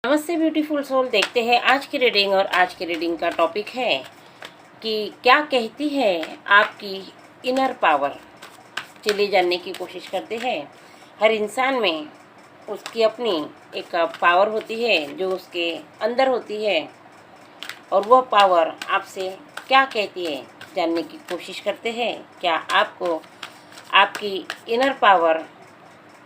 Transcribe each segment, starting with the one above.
नमस्ते beautiful soul. देखते हैं आज की रीडिंग। और आज की रीडिंग का टॉपिक है कि क्या कहती है आपकी इनर पावर। चलिए जानने की कोशिश करते हैं। हर इंसान में उसकी अपनी एक पावर होती है जो उसके अंदर होती है, और वह पावर आपसे क्या कहती है जानने की कोशिश करते हैं। क्या आपको आपकी इनर पावर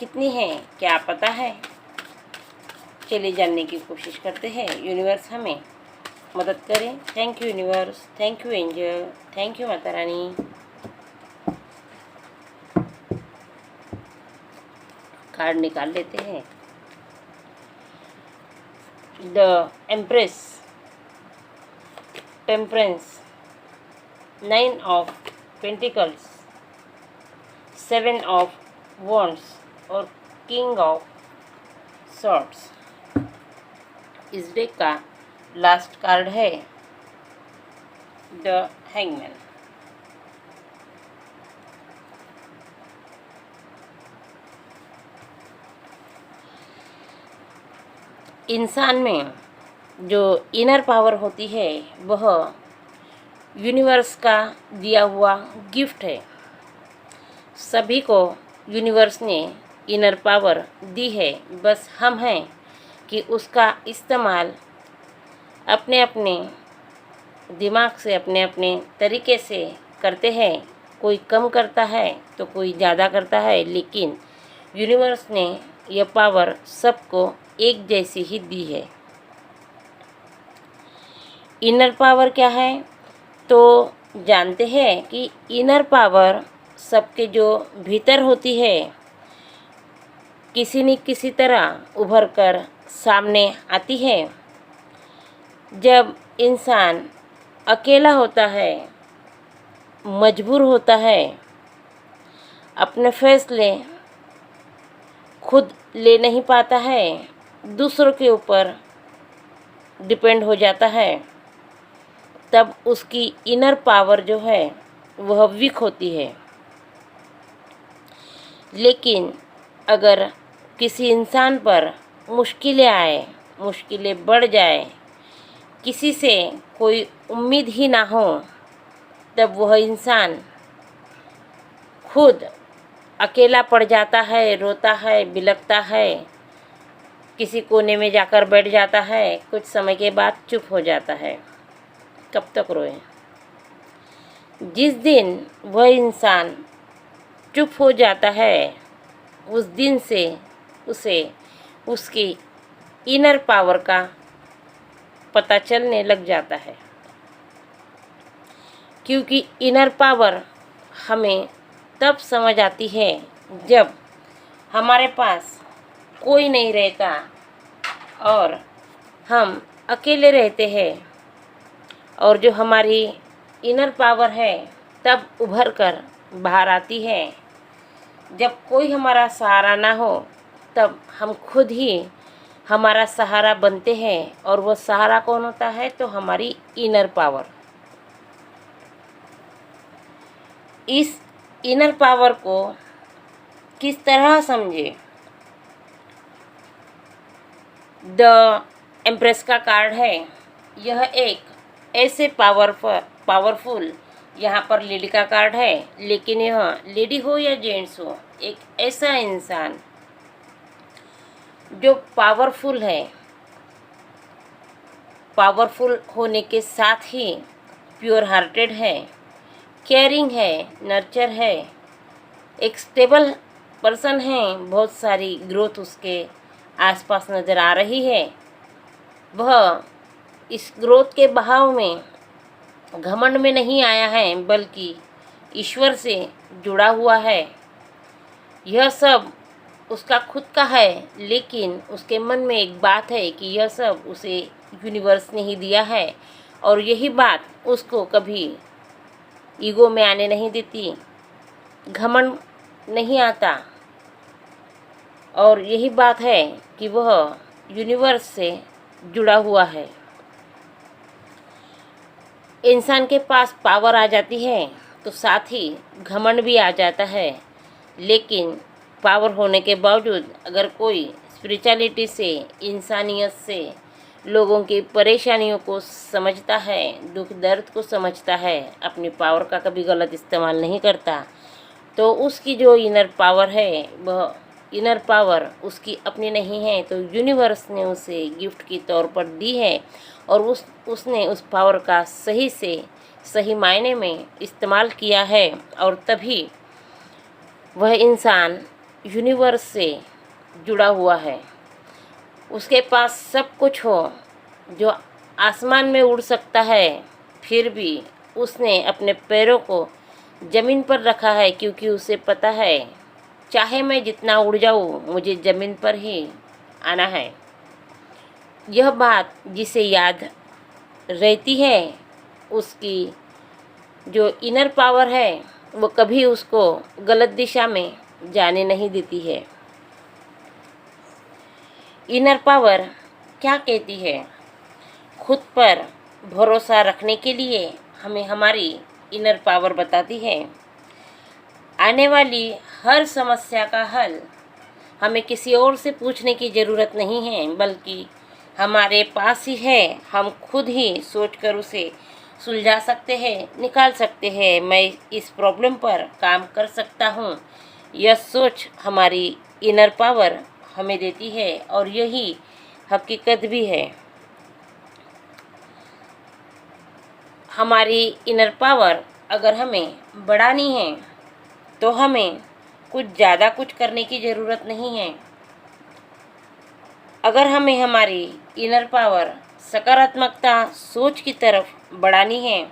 कितनी है, क्या पता है? चलिए जानने की कोशिश करते हैं। यूनिवर्स हमें मदद करें। Thank you universe, thank you angel, thank you Mata Rani. Card निकाल लेते हैं। The empress, temperance, 9 of pentacles, 7 of wands और किंग ऑफ सॉर्ड्स। इस डेक का लास्ट कार्ड है द हैंगमैन। इंसान में जो इनर पावर होती है वह यूनिवर्स का दिया हुआ गिफ्ट है। सभी को यूनिवर्स ने इनर पावर दी है, बस हम हैं कि उसका इस्तेमाल अपने अपने दिमाग से अपने अपने तरीके से करते हैं। कोई कम करता है तो कोई ज़्यादा करता है, लेकिन यूनिवर्स ने यह पावर सबको एक जैसी ही दी है। इनर पावर क्या है तो जानते हैं कि इनर पावर सबके जो भीतर होती है, किसी न किसी तरह उभर कर सामने आती है। जब इंसान अकेला होता है, मजबूर होता है, अपने फैसले खुद ले नहीं पाता है, दूसरों के ऊपर डिपेंड हो जाता है, तब उसकी इनर पावर जो है वह वीक होती है। लेकिन अगर किसी इंसान पर मुश्किलें आए, मुश्किलें बढ़ जाए, किसी से कोई उम्मीद ही ना हो, तब वह इंसान खुद अकेला पड़ जाता है, रोता है, बिलखता है, किसी कोने में जाकर बैठ जाता है, कुछ समय के बाद चुप हो जाता है। कब तक रोए? जिस दिन वह इंसान चुप हो जाता है, उस दिन से उसे उसकी इनर पावर का पता चलने लग जाता है। क्योंकि इनर पावर हमें तब समझ आती है जब हमारे पास कोई नहीं रहता और हम अकेले रहते हैं, और जो हमारी इनर पावर है तब उभर कर बाहर आती है। जब कोई हमारा सहारा ना हो, तब हम खुद ही हमारा सहारा बनते हैं, और वो सहारा कौन होता है तो हमारी इनर पावर। इस इनर पावर को किस तरह समझे? द एम्प्रेस का कार्ड है। यह एक ऐसे पावरफुल यहाँ पर लेडी का कार्ड है, लेकिन यह लेडी हो या जेंट्स हो, एक ऐसा इंसान जो पावरफुल है, पावरफुल होने के साथ ही प्योर हार्टेड है, केयरिंग है, नर्चर है, एक स्टेबल पर्सन है। बहुत सारी ग्रोथ उसके आसपास नज़र आ रही है। वह इस ग्रोथ के बहाव में घमंड में नहीं आया है, बल्कि ईश्वर से जुड़ा हुआ है। यह सब उसका खुद का है, लेकिन उसके मन में एक बात है कि यह सब उसे यूनिवर्स ने ही दिया है, और यही बात उसको कभी ईगो में आने नहीं देती, घमंड नहीं आता। और यही बात है कि वह यूनिवर्स से जुड़ा हुआ है। इंसान के पास पावर आ जाती है तो साथ ही घमंड भी आ जाता है, लेकिन पावर होने के बावजूद अगर कोई स्पिरिचुअलिटी से, इंसानियत से, लोगों की परेशानियों को समझता है, दुख दर्द को समझता है, अपनी पावर का कभी गलत इस्तेमाल नहीं करता, तो उसकी जो इनर पावर है वह इनर पावर उसकी अपनी नहीं है, तो यूनिवर्स ने उसे गिफ्ट के तौर पर दी है और उसने उस पावर का सही से सही मायने में इस्तेमाल किया है और तभी वह इंसान यूनिवर्स से जुड़ा हुआ है। उसके पास सब कुछ हो, जो आसमान में उड़ सकता है, फिर भी उसने अपने पैरों को ज़मीन पर रखा है, क्योंकि उसे पता है चाहे मैं जितना उड़ जाऊँ मुझे ज़मीन पर ही आना है। यह बात जिसे याद रहती है, उसकी जो इनर पावर है वो कभी उसको गलत दिशा में जाने नहीं देती है। इनर पावर क्या कहती है? खुद पर भरोसा रखने के लिए हमें हमारी इनर पावर बताती है। आने वाली हर समस्या का हल हमें किसी और से पूछने की ज़रूरत नहीं है, बल्कि हमारे पास ही है। हम खुद ही सोचकर उसे सुलझा सकते हैं, निकाल सकते हैं। मैं इस प्रॉब्लम पर काम कर सकता हूँ, यह सोच हमारी इनर पावर हमें देती है और यही हकीकत भी है। हमारी इनर पावर अगर हमें बढ़ानी है तो हमें कुछ ज़्यादा कुछ करने की ज़रूरत नहीं है। अगर हमें हमारी इनर पावर सकारात्मकता सोच की तरफ बढ़ानी है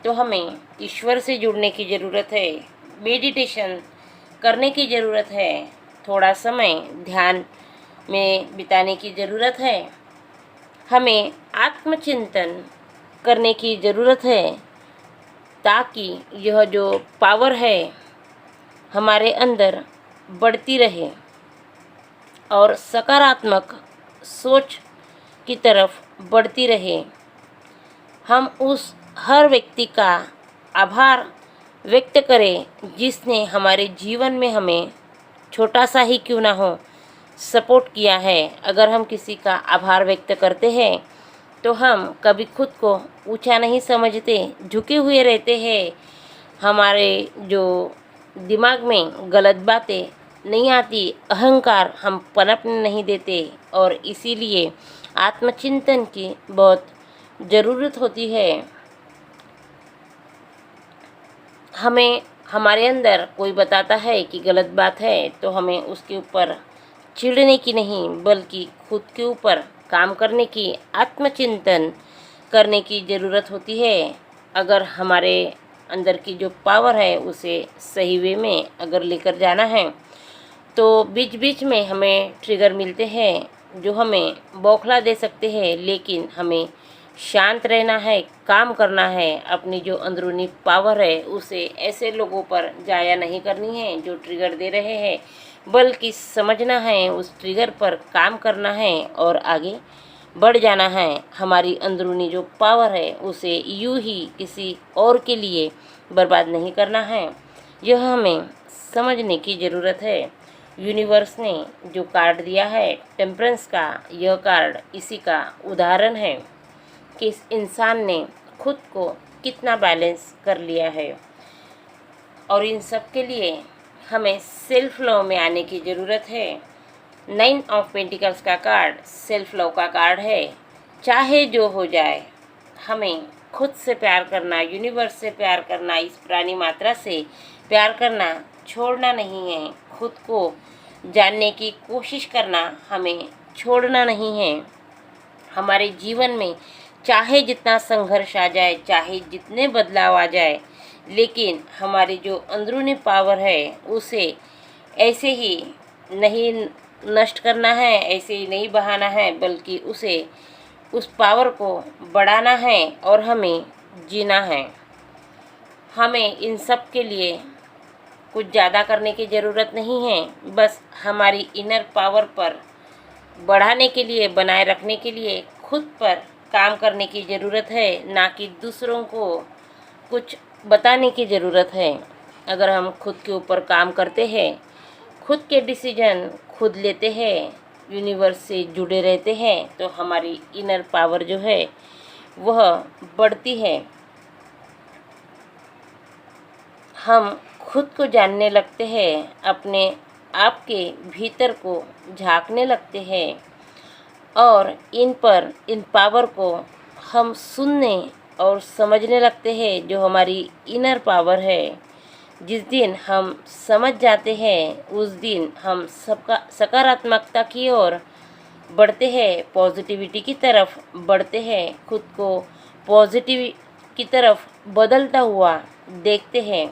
तो हमें ईश्वर से जुड़ने की ज़रूरत है, मेडिटेशन करने की ज़रूरत है, थोड़ा समय ध्यान में बिताने की ज़रूरत है, हमें आत्मचिंतन करने की ज़रूरत है, ताकि यह जो पावर है हमारे अंदर बढ़ती रहे और सकारात्मक सोच की तरफ बढ़ती रहे। हम उस हर व्यक्ति का आभार व्यक्त करें जिसने हमारे जीवन में हमें छोटा सा ही क्यों ना हो सपोर्ट किया है। अगर हम किसी का आभार व्यक्त करते हैं तो हम कभी खुद को ऊंचा नहीं समझते, झुके हुए रहते हैं। हमारे जो दिमाग में गलत बातें नहीं आती, अहंकार हम पनपने नहीं देते और इसीलिए आत्मचिंतन की बहुत ज़रूरत होती है। हमें हमारे अंदर कोई बताता है कि गलत बात है तो हमें उसके ऊपर चिढ़ने की नहीं, बल्कि खुद के ऊपर काम करने की, आत्मचिंतन करने की ज़रूरत होती है। अगर हमारे अंदर की जो पावर है उसे सही वे में अगर लेकर जाना है तो बीच बीच में हमें ट्रिगर मिलते हैं जो हमें बौखला दे सकते हैं, लेकिन हमें शांत रहना है, काम करना है। अपनी जो अंदरूनी पावर है उसे ऐसे लोगों पर जाया नहीं करनी है जो ट्रिगर दे रहे हैं, बल्कि समझना है, उस ट्रिगर पर काम करना है और आगे बढ़ जाना है। हमारी अंदरूनी जो पावर है उसे यूं ही किसी और के लिए बर्बाद नहीं करना है, यह हमें समझने की ज़रूरत है। यूनिवर्स ने जो कार्ड दिया है टेम्परेंस का, यह कार्ड इसी का उदाहरण है कि इस इंसान ने खुद को कितना बैलेंस कर लिया है। और इन सब के लिए हमें सेल्फ लव में आने की ज़रूरत है। 9 ऑफ पेंटिकल्स का कार्ड सेल्फ लव का कार्ड है। चाहे जो हो जाए, हमें खुद से प्यार करना, यूनिवर्स से प्यार करना, इस प्राणी मात्रा से प्यार करना छोड़ना नहीं है। खुद को जानने की कोशिश करना हमें छोड़ना नहीं है। हमारे जीवन में चाहे जितना संघर्ष आ जाए, चाहे जितने बदलाव आ जाए, लेकिन हमारी जो अंदरूनी पावर है उसे ऐसे ही नहीं नष्ट करना है, ऐसे ही नहीं बहाना है, बल्कि उसे उस पावर को बढ़ाना है और हमें जीना है। हमें इन सब के लिए कुछ ज़्यादा करने की ज़रूरत नहीं है, बस हमारी इनर पावर पर बढ़ाने के लिए, बनाए रखने के लिए खुद पर काम करने की ज़रूरत है, ना कि दूसरों को कुछ बताने की ज़रूरत है। अगर हम खुद के ऊपर काम करते हैं, खुद के डिसीजन खुद लेते हैं, यूनिवर्स से जुड़े रहते हैं तो हमारी इनर पावर जो है वह बढ़ती है। हम खुद को जानने लगते हैं, अपने आप के भीतर को झांकने लगते हैं और इन पावर को हम सुनने और समझने लगते हैं जो हमारी इनर पावर है। जिस दिन हम समझ जाते हैं उस दिन हम सबका सकारात्मकता की ओर बढ़ते हैं, पॉजिटिविटी की तरफ बढ़ते हैं, खुद को पॉजिटिव की तरफ बदलता हुआ देखते हैं।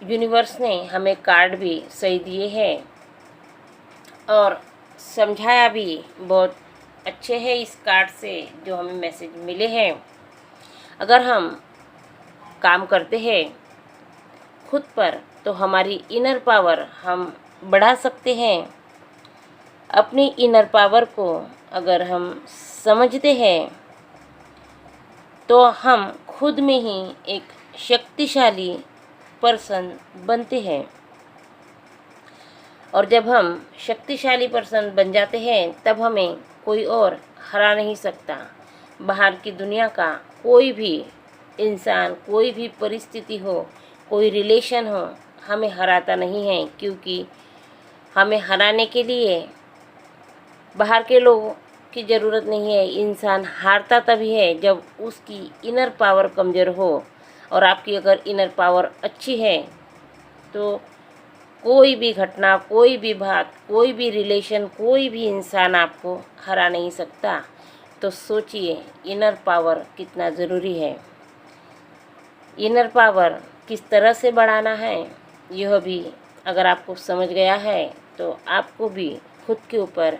यूनिवर्स ने हमें कार्ड भी सही दिए हैं और समझाया भी बहुत अच्छे हैं इस कार्ड से जो हमें मैसेज मिले हैं। अगर हम काम करते हैं खुद पर तो हमारी इनर पावर हम बढ़ा सकते हैं। अपनी इनर पावर को अगर हम समझते हैं तो हम खुद में ही एक शक्तिशाली पर्सन बनते हैं और जब हम शक्तिशाली पर्सन बन जाते हैं तब हमें कोई और हरा नहीं सकता। बाहर की दुनिया का कोई भी इंसान, कोई भी परिस्थिति हो, कोई रिलेशन हो, हमें हराता नहीं है, क्योंकि हमें हराने के लिए बाहर के लोगों की ज़रूरत नहीं है। इंसान हारता तभी है जब उसकी इनर पावर कमज़ोर हो और आपकी अगर इनर पावर अच्छी है तो कोई भी घटना, कोई भी बात, कोई भी रिलेशन, कोई भी इंसान आपको हरा नहीं सकता। तो सोचिए इनर पावर कितना ज़रूरी है। इनर पावर किस तरह से बढ़ाना है यह भी अगर आपको समझ गया है तो आपको भी खुद के ऊपर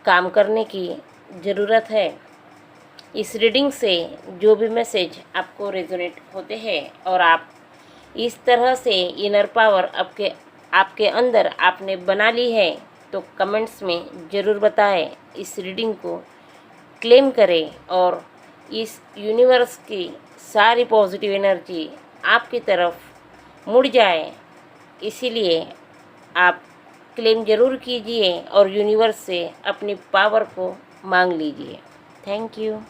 काम करने की ज़रूरत है। इस रीडिंग से जो भी मैसेज आपको रेजोनेट होते हैं और आप इस तरह से इनर पावर आपके अंदर आपने बना ली है तो कमेंट्स में ज़रूर बताएं। इस रीडिंग को क्लेम करें और इस यूनिवर्स की सारी पॉजिटिव एनर्जी आपकी तरफ मुड़ जाए। इसीलिए आप क्लेम ज़रूर कीजिए और यूनिवर्स से अपनी पावर को मांग लीजिए। Thank you.